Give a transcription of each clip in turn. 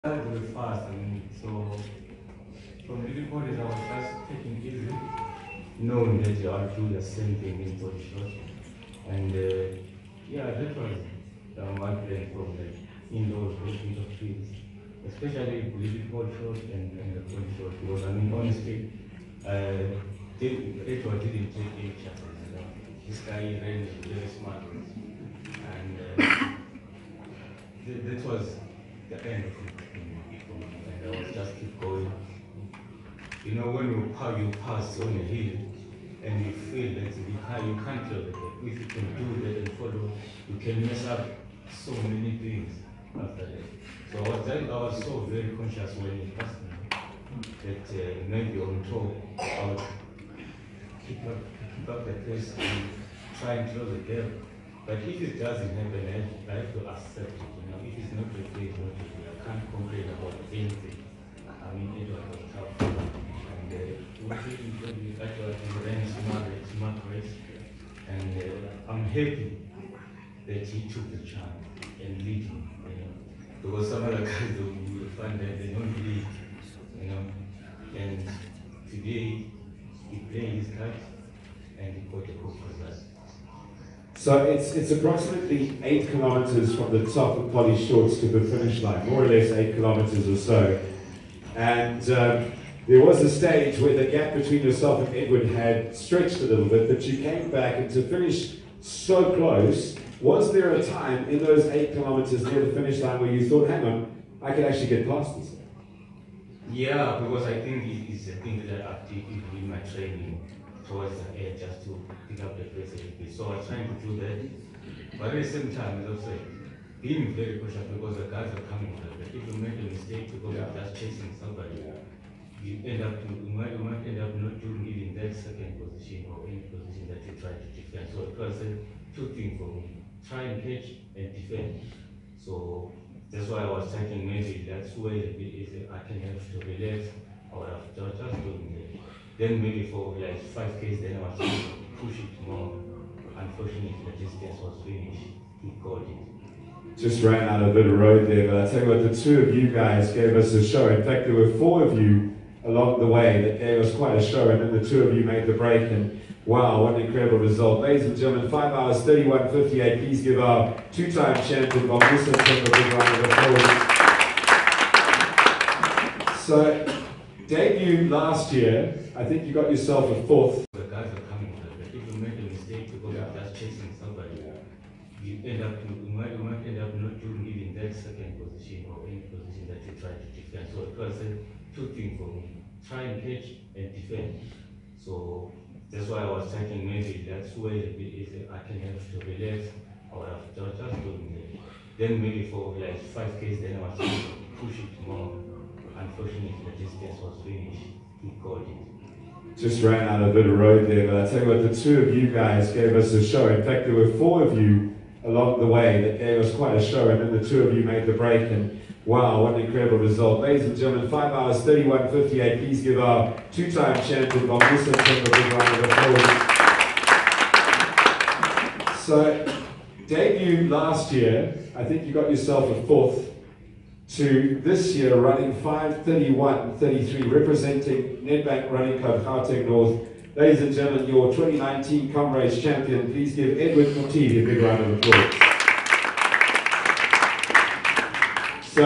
Very fast. I mean, so from the recordings, I was just taking it easy, knowing that you are doing the same thing in body shot. And yeah, that was my plan from the indoors, indoor fields, especially the body shot and the body shot. Because I mean, honestly, Edward didn't take any chances. This guy ran very smart, and that was the end of it. And I was just keep going. You know, when you pass on a hill and you feel that it's high, you can't tell that. If you can do that and follow, you can mess up so many things after that. So I was so very conscious when it passed me that maybe on top I would keep up the pace and try and close the gap. But if it doesn't happen, I have to accept it. You know, if it's not your day, it's not your day. I can't complain about anything. I mean, it was tough. And we ran a smart race. And I'm happy that he took the chance and lead him. You know, because some other guys will find that they don't lead. You know, and today he played his cards and he got a good result. So it's approximately 8 kilometers from the top of Polly Shorts to the finish line, more or less 8 kilometers or so. And there was a stage where the gap between yourself and Edward had stretched a little bit, but you came back, and to finish so close, was there a time in those 8 kilometers near the finish line where you thought, hang on, I could actually get past this? Yeah, because I think it's a thing that I did in my training towards the end just to pick up the pace a little bit. So I was trying to do that. But at the same time, as I said, being very cautious because the guys are coming with it. If you make a mistake because you're just chasing somebody, you might end up not doing it in that second position or any position that you try to defend. So it was two things for me. Try and catch and defend. So that's why I was thinking maybe that's where I can have to relax or just doing it. Then maybe for like 5Ks, then I was trying to push it more. Unfortunately, the distance was finished. He got it. Just ran out a bit of road there, but I tell you what, the two of you guys gave us a show. In fact, there were 4 of you along the way that gave us quite a show, and then the 2 of you made the break, and wow, what an incredible result. Ladies and gentlemen, 5 hours 31:58. Please give our 2-time champion Bongumusa Mthembu a big round of applause. So, debut last year, I think you got yourself a 4th. The guys are coming with it. If you make a mistake because you're just chasing somebody, you might end up not doing it in that second position or any position that you try to defend. So it was two things for me. Try and catch and defend. So that's why I was thinking maybe that's where I can have to relax or just doing it. Then maybe for like 5Ks, then I was trying to push it more. Unfortunately, the distance was finished. He got it. Just ran out a bit of road there, but I tell you what, the 2 of you guys gave us a show. In fact, there were 4 of you along the way that gave us quite a show, and then the 2 of you made the break, and wow, what an incredible result. Ladies and gentlemen, 5 hours 31:58. Please give our 2-time champion Bongumusa Mthembu a big round of applause. So, debut last year, I think you got yourself a 4th, to this year running 5:31:33, representing Nedbank Running Club Gauteng North. Ladies and gentlemen, your 2019 Comrades champion, please give Edward Mothibi a big round of applause. So,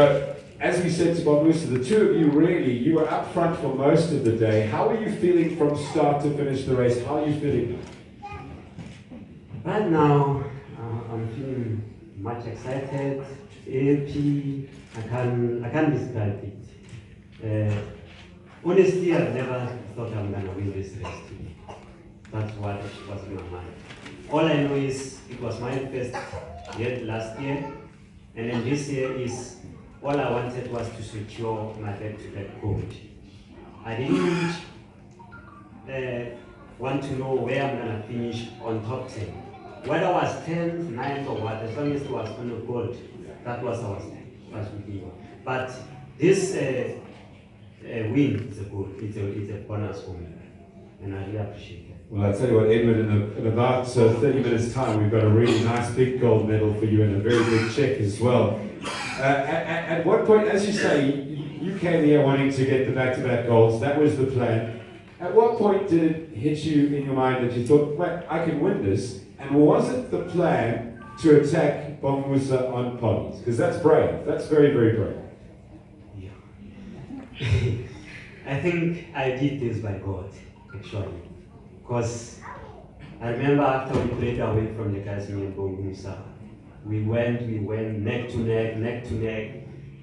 as we said to Bongumusa, the 2 of you really, you were up front for most of the day. How are you feeling from start to finish the race? How are you feeling? Right now, I'm feeling much excited, happy. I can't describe it. Honestly, I've never thought I'm gonna win this race today. That's what was in my mind. All I know is it was my first year last year, and then this year is all I wanted was to secure my back-to-back gold. I didn't want to know where I'm gonna finish on top 10. Whether I was 10th, 9th, or what, as long as it was on the gold, that was our looking. But this win is a good, it's a bonus for me, and I really appreciate it. Well, I tell you what, Edward, in about 30 minutes' time, we've got a really nice big gold medal for you and a very big check as well. At what point, as you say, you came here wanting to get the back-to-back goals. That was the plan. At what point did it hit you in your mind that you thought, wait, I can win this? And was it the plan to attack Bongumusa on polys? Because that's brave. That's very, very brave. Yeah. I think I did this by God, actually. Because I remember after we played away from the guys, me and Bongumusa, we went neck to neck.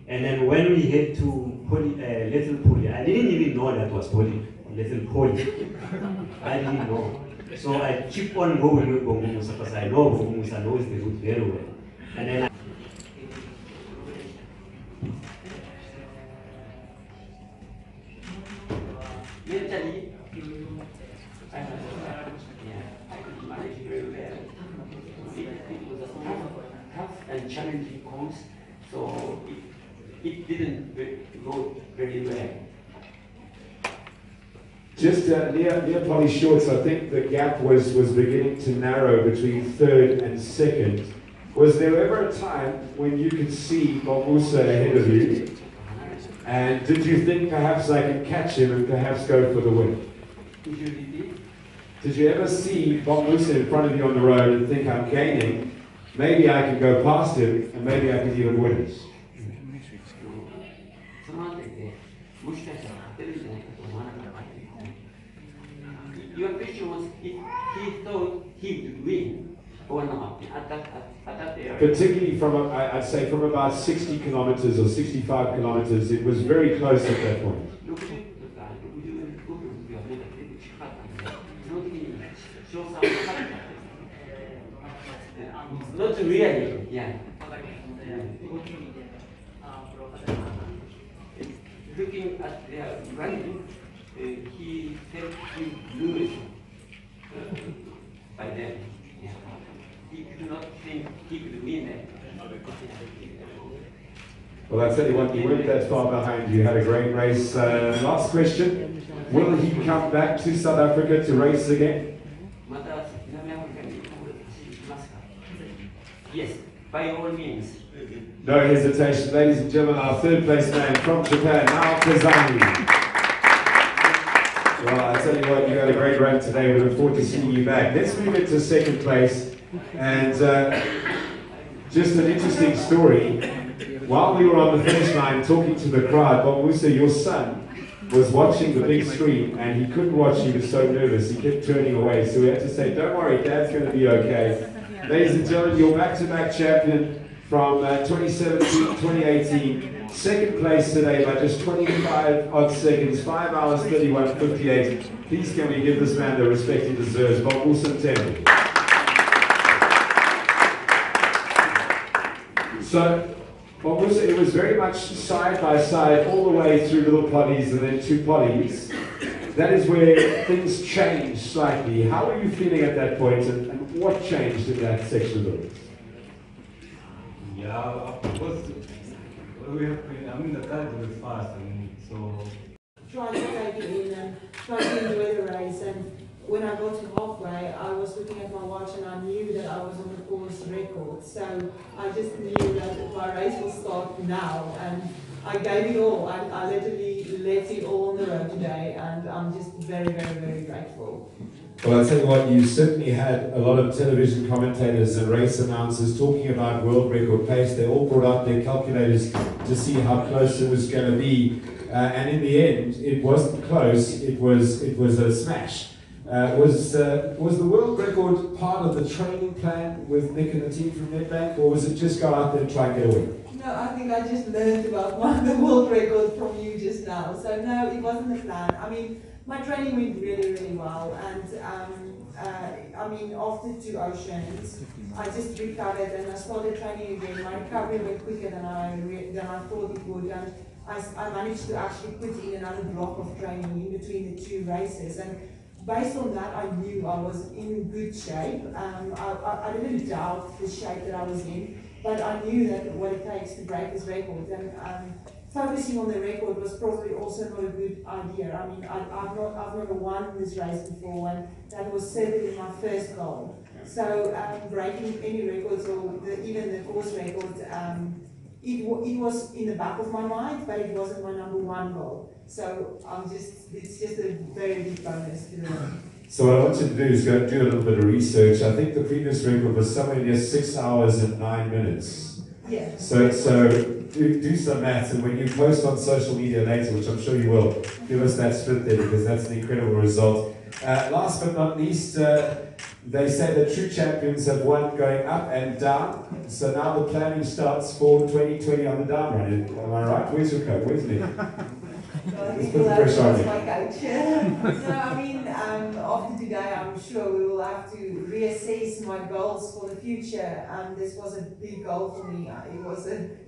And then when we hit to Little Poly, I didn't even know that was Poly, Little Poly. I didn't know. So I keep on going with Bongumusa because I know Bongumusa knows the route very well. And then mentally, I could manage very well. It was a tough and challenging course, so it didn't go very well. Just near Polly Shorts, I think the gap was beginning to narrow between third and second. Was there ever a time when you could see Bongumusa ahead of you? And did you think perhaps I could catch him and perhaps go for the win? Did you ever see Bongumusa in front of you on the road and think, I'm gaining, maybe I can go past him and maybe I can even win it? Your question was if he thought he would win or not at that area. Particularly from, I'd say from about 60 kilometers or 65 kilometers, it was very close at that point. Not really, yeah. Looking at their running, he felt he lose by then. Yeah. He could not think he could win it. Well, I tell you what, you weren't that far behind. You had a great race. Last question. Will he come back to South Africa to race again? Yes, by all means. No hesitation. Ladies and gentlemen, our third place man from Japan, now Kazami. Well, I tell you what, you had a great run today. We look forward to seeing you back. Let's move into second place. And just an interesting story. While we were on the finish line talking to the crowd, Bongumusa, your son, was watching the big screen and he couldn't watch. He was so nervous. He kept turning away. So we had to say, don't worry, Dad's going to be okay. Ladies and gentlemen, your back-to-back champion from 2017, 2018. Second place today by just 25 odd seconds, 5 hours 31:58. Please can we give this man the respect he deserves, Bongumusa Mthembu. So, Bongumusa, it was very much side by side all the way through little polys and then 2 polys. That is where things changed slightly. How are you feeling at that point and what changed in that section of the race? Yeah, of course, I mean, the guys were fast, so. Tried to take it in and tried to enjoy the race, and when I got to halfway, I was looking at my watch and I knew that I was on the course record. So I just knew that my race will start now, and I gave it all. I literally let it all on the road today, and I'm just very, very, very grateful. Well, I'll tell you what, you certainly had a lot of television commentators and race announcers talking about world record pace. They all brought out their calculators to see how close it was going to be. And in the end, it wasn't close, it was a smash. Was the world record part of the training plan with Nick and the team from Nedbank, or was it just go out there and try and get a win? No, I think I just learned about the world record from you just now. So no, it wasn't the plan. I mean, my training went really, really well, and I mean, after 2 oceans, I just recovered and I started training again. My recovery went quicker than I thought it would, and I managed to actually put in another block of training in between the 2 races. And based on that, I knew I was in good shape. I didn't doubt the shape that I was in, but I knew that what it takes to break this record. And focusing on the record was probably also not a good idea. I mean, I've never won this race before, and that was certainly my first goal. So breaking any records or even the course record it was in the back of my mind, but it wasn't my number one goal. So it's just a very big bonus to the run. So what I want you to do is go do a little bit of research. I think the previous record was somewhere near 6 hours and 9 minutes. Yeah. So do some maths, and when you post on social media later, which I'm sure you will, give us that split there, because that's an incredible result. Last but not least, they say that true champions have won going up and down. So now the planning starts for 2020 on the down run. Am I right? Where's your coach? Where's Nick? So I Let's think put we'll the have to pressure on ask you. my coach. So I mean, after today, I'm sure we will have to reassess my goals for the future. This was a big goal for me.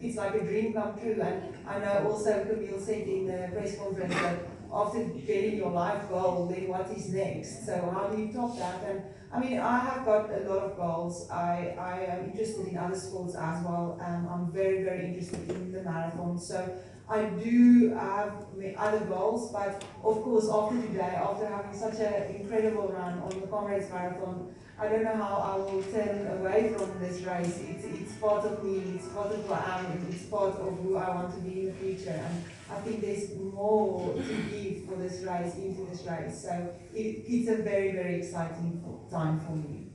It's like a dream come true. And I know also Camille said in the press conference that after getting your life goal, then what is next? So how do you top that? And I mean, I have got a lot of goals. I am interested in other sports as well. I'm very, very interested in the marathon. So I do have other goals, but of course after today, after having such an incredible run on the Comrades Marathon, I don't know how I will turn away from this race. It's part of me, it's part of who I am, it's part of who I want to be in the future. And I think there's more to give for this race, into this race. So it's a very, very exciting time for me.